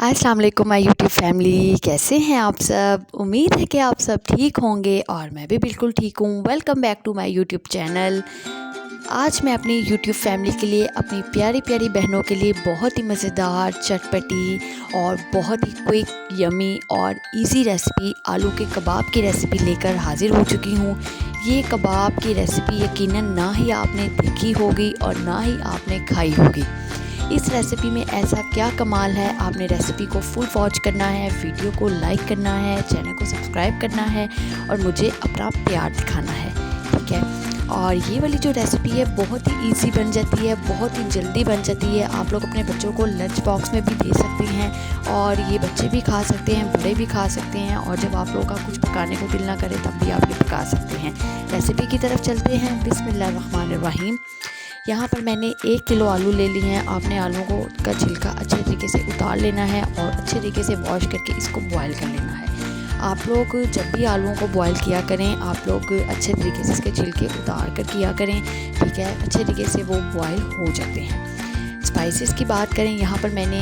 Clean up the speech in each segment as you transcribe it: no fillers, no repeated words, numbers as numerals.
अस्सलाम वालेकुम my YouTube family, कैसे हैं आप सब। उम्मीद है कि आप सब ठीक होंगे और मैं भी बिल्कुल ठीक हूँ। Welcome back to my YouTube channel. आज मैं अपनी यूट्यूब फैमिली के लिए, अपनी प्यारी प्यारी बहनों के लिए बहुत ही मज़ेदार, चटपटी और बहुत ही क्विक, यमी और इजी रेसिपी आलू के कबाब की रेसिपी लेकर हाज़िर हो चुकी हूँ। ये कबाब की रेसिपी यकीनन ना ही आपने देखी होगी और ना ही आपने खाई होगी। इस रेसिपी में ऐसा क्या कमाल है, आपने रेसिपी को फुल वॉच करना है, वीडियो को लाइक करना है, चैनल को सब्सक्राइब करना है और मुझे अपना प्यार दिखाना है, ठीक है। और ये वाली जो रेसिपी है बहुत ही इजी बन जाती है, बहुत ही जल्दी बन जाती है। आप लोग अपने बच्चों को लंच बॉक्स में भी दे सकते हैं और ये बच्चे भी खा सकते हैं, बड़े भी खा सकते हैं। और जब आप लोगों का कुछ पकाने को दिल ना करे तब भी आप ये पका सकते हैं। रेसिपी की तरफ चलते हैं। बिस्मिल्लाहिर्रहमानिर्रहीम। यहाँ पर मैंने 1 किलो आलू ले लिए हैं। आपने आलू को का छिलका अच्छे तरीके से उतार लेना है और अच्छे तरीके से वॉश करके इसको बॉयल कर लेना है। आप लोग जब भी आलूओं को बॉयल किया करें, आप लोग अच्छे तरीके से इसके छिलके उतार कर किया करें, ठीक है। अच्छे तरीके से वो बॉयल हो जाते हैं। स्पाइसेस की बात करें, यहाँ पर मैंने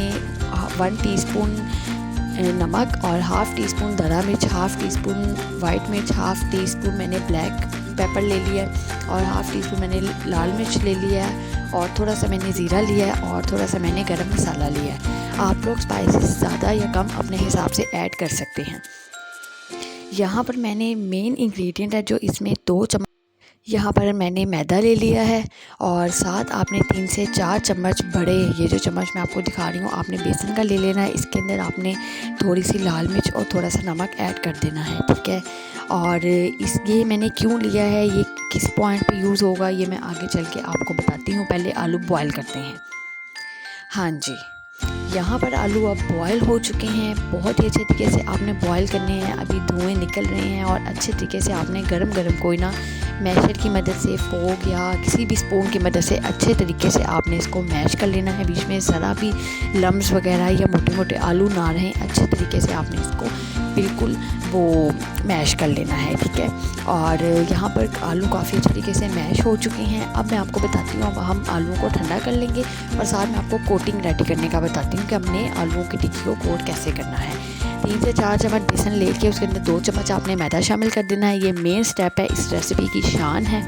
1 टीस्पून नमक और हाफ़ टी स्पून धरा मिर्च, हाफ़ टी स्पून वाइट मिर्च, हाफ़ टी स्पून मैंने ब्लैक पेपर ले लिया है और हाफ़ टी स्पून मैंने लाल मिर्च ले लिया है और थोड़ा सा मैंने ज़ीरा लिया है और थोड़ा सा मैंने गरम मसाला लिया है। आप लोग स्पाइसेस ज़्यादा या कम अपने हिसाब से ऐड कर सकते हैं। यहाँ पर मैंने मेन इंग्रेडिएंट है जो इसमें 2 चम्मच, यहाँ पर मैंने मैदा ले लिया है और साथ आपने 3 से 4 चम्मच बड़े, ये जो चम्मच मैं आपको दिखा रही हूँ, आपने बेसन का ले लेना है। इसके अंदर आपने थोड़ी सी लाल मिर्च और थोड़ा सा नमक ऐड कर देना है, ठीक है। और ये मैंने क्यों लिया है, ये किस पॉइंट पे यूज़ होगा, ये मैं आगे चल के आपको बताती हूँ। पहले आलू बॉयल करते हैं। हाँ जी, यहाँ पर आलू अब बॉयल हो चुके हैं। बहुत ही अच्छे तरीके से आपने बॉयल करने हैं। अभी धुएँ निकल रहे हैं और अच्छे तरीके से आपने गरम गरम कोई ना मैशर की मदद से, फोक या किसी भी स्पून की मदद से अच्छे तरीके से आपने इसको मैश कर लेना है। बीच में ज़रा भी लम्स वगैरह या मोटे मोटे आलू ना रहें, अच्छे तरीके से आपने इसको बिल्कुल वो मैश कर लेना है, ठीक है। और यहाँ पर आलू काफ़ी अच्छे तरीके से मैश हो चुके हैं। अब मैं आपको बताती हूँ, अब हम आलू को ठंडा कर लेंगे और साथ में आपको कोटिंग रेडी करने का बताती हूँ कि हमने आलूओं की टिक्की को कोट कैसे करना है। 3 से 4 चम्मच बेसन लेके उसके अंदर 2 चम्मच आपने मैदा शामिल कर देना है। ये मेन स्टेप है, इस रेसिपी की शान है।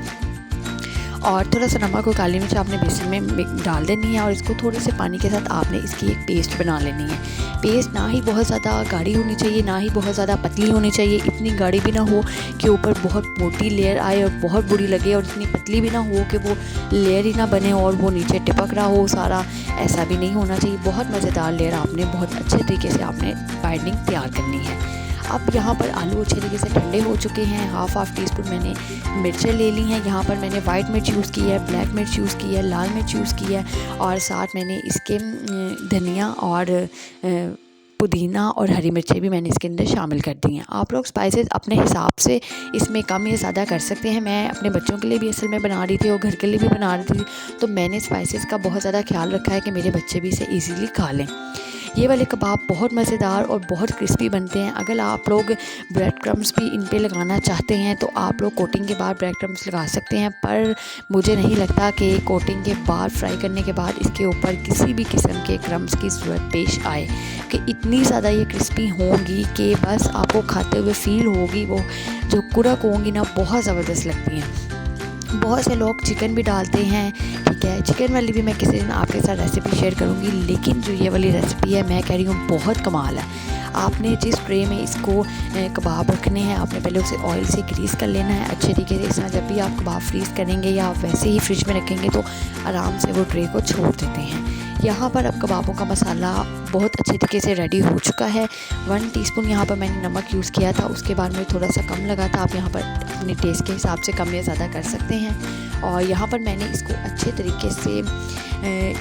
और थोड़ा सा नमक और काली मिर्च आपने बेसन में डाल देनी है और इसको थोड़े से पानी के साथ आपने इसकी एक पेस्ट बना लेनी है। पेस्ट ना ही बहुत ज़्यादा गाढ़ी होनी चाहिए, ना ही बहुत ज़्यादा पतली होनी चाहिए। इतनी गाढ़ी भी ना हो कि ऊपर बहुत मोटी लेयर आए और बहुत बुरी लगे, और इतनी पतली भी ना हो कि वो लेयर ही ना बने और वो नीचे टिपक रहा हो सारा, ऐसा भी नहीं होना चाहिए। बहुत मज़ेदार लेयर आपने बहुत अच्छे तरीके से आपने बाइंडिंग तैयार करनी है। अब यहाँ पर आलू अच्छे तरीके से ठंडे हो चुके हैं। हाफ़ टी स्पून मैंने मिर्चें ले ली हैं। यहाँ पर मैंने वाइट मिर्च यूज़ की है, ब्लैक मिर्च यूज़ की है, लाल मिर्च यूज़ की है और साथ मैंने इसके धनिया और पुदीना और हरी मिर्चें भी मैंने इसके अंदर शामिल कर दी हैं। आप लोग स्पाइसेस अपने हिसाब से इसमें कम या ज़्यादा कर सकते हैं। मैं अपने बच्चों के लिए भी असल में बना रही थी और घर के लिए भी बना रही थी, तो मैंने स्पाइसेस का बहुत ज़्यादा ख्याल रखा है कि मेरे बच्चे भी इसे ईज़िली खा लें। ये वाले कबाब बहुत मज़ेदार और बहुत क्रिस्पी बनते हैं। अगर आप लोग ब्रेड क्रम्स भी इन पे लगाना चाहते हैं तो आप लोग कोटिंग के बाद ब्रेड क्रम्स लगा सकते हैं, पर मुझे नहीं लगता कि कोटिंग के बाद, फ्राई करने के बाद इसके ऊपर किसी भी किस्म के क्रम्स की ज़रूरत पेश आए, कि इतनी ज़्यादा ये क्रिस्पी होंगी कि बस आपको खाते हुए फ़ील होगी। वो जो कुरक होंगी ना, बहुत ज़बरदस्त लगती हैं। बहुत से लोग चिकन भी डालते हैं, ठीक है। चिकन वाली भी मैं किसी दिन आपके साथ रेसिपी शेयर करूंगी, लेकिन जो ये वाली रेसिपी है मैं कह रही हूँ बहुत कमाल है। आपने जिस ट्रे में इसको कबाब रखने हैं, आपने पहले उसे ऑयल से ग्रीस कर लेना है अच्छे तरीके से। इस तरह जब भी आप कबाब फ्रीज़ करेंगे या आप वैसे ही फ्रिज में रखेंगे तो आराम से वो ट्रे को छोड़ देते हैं। यहाँ पर अब कबाबों का मसाला बहुत अच्छे तरीके से रेडी हो चुका है। 1 टीस्पून यहाँ पर मैंने नमक यूज़ किया था, उसके बाद में थोड़ा सा कम लगा था। आप यहाँ पर अपने टेस्ट के हिसाब से कम या ज़्यादा कर सकते हैं। और यहाँ पर मैंने इसको अच्छे तरीके से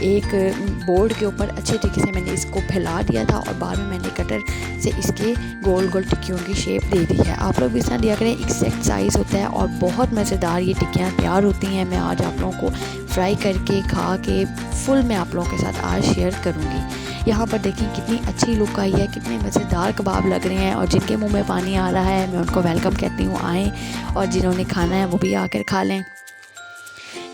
एक बोर्ड के ऊपर अच्छे तरीके से मैंने इसको फैला दिया था और बाद में मैंने कटर से इसके गोल गोल टिक्कियों की शेप दे दी है। आप लोग भी इस तरह दिया करें, एग्जैक्ट साइज़ होता है और बहुत मज़ेदार ये टिक्कियाँ तैयार होती हैं। मैं आज आप लोगों को फ्राई करके, खा के फुल मैं आप लोगों के साथ आज शेयर करूँगी। यहाँ पर देखिए कितनी अच्छी लुक आई है, कितने मज़ेदार कबाब लग रहे हैं और जिनके मुंह में पानी आ रहा है मैं उनको वेलकम कहती हूँ, आएँ और जिन्होंने खाना है वो भी आकर खा लें।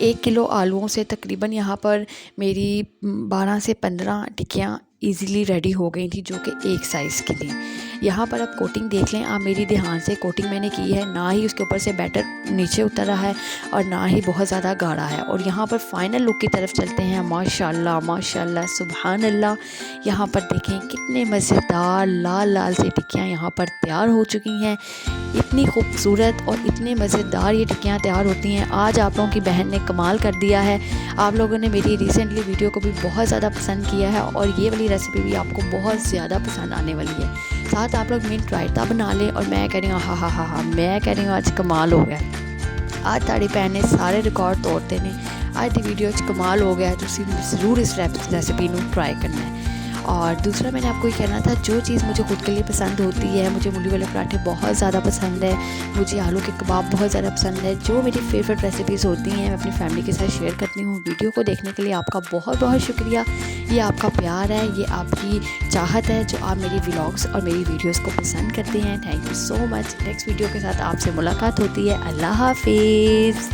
1 किलो आलूओं से तकरीबन यहाँ पर मेरी 12 से 15 टिक्कियाँ इजीली रेडी हो गई थी, जो कि एक साइज़ के लिए। यहाँ पर आप कोटिंग देख लें आप मेरी ध्यान से, कोटिंग मैंने की है, ना ही उसके ऊपर से बैटर नीचे उतर रहा है और ना ही बहुत ज़्यादा गाढ़ा है। और यहाँ पर फाइनल लुक की तरफ चलते हैं। माशाल्लाह माशाल्लाह सुभान अल्लाह। यहाँ पर देखें कितने मज़ेदार लाल लाल सी टिक्कियाँ यहाँ पर तैयार हो चुकी हैं। इतनी खूबसूरत और इतने मज़ेदार ये टिक्कियाँ तैयार होती हैं। आज आप लोगों की बहन ने कमाल कर दिया है। आप लोगों ने मेरी रिसेंटली वीडियो को भी बहुत ज़्यादा पसंद किया है और ये वाली रेसिपी भी आपको बहुत ज़्यादा पसंद आने वाली है। साथ आप लोग मिंट रायता बना लें। और मैं कह रही हूँ हाँ मैं कह रही हूँ आज कमाल हो गया। आज ताड़ी भैन ने सारे रिकॉर्ड तोड़ते ने। आज दी वीडियो कमाल हो गया। तुसी ज़रूर इस रेसिपी को ट्राई करना है। और दूसरा मैंने आपको ये कहना था, जो चीज़ मुझे खुद के लिए पसंद होती है, मुझे मूली वाले पराठे बहुत ज़्यादा पसंद है, मुझे आलू के कबाब बहुत ज़्यादा पसंद है, जो मेरी फेवरेट रेसिपीज़ होती हैं मैं अपनी फैमिली के साथ शेयर करती हूँ। वीडियो को देखने के लिए आपका बहुत बहुत शुक्रिया। ये आपका प्यार है, ये आपकी चाहत है, जो आप मेरी व्लॉग्स और मेरी वीडियोज़ को पसंद करते हैं। Thank you so much. Next video के साथ आपसे मुलाकात होती है। अल्लाह हाफिज़।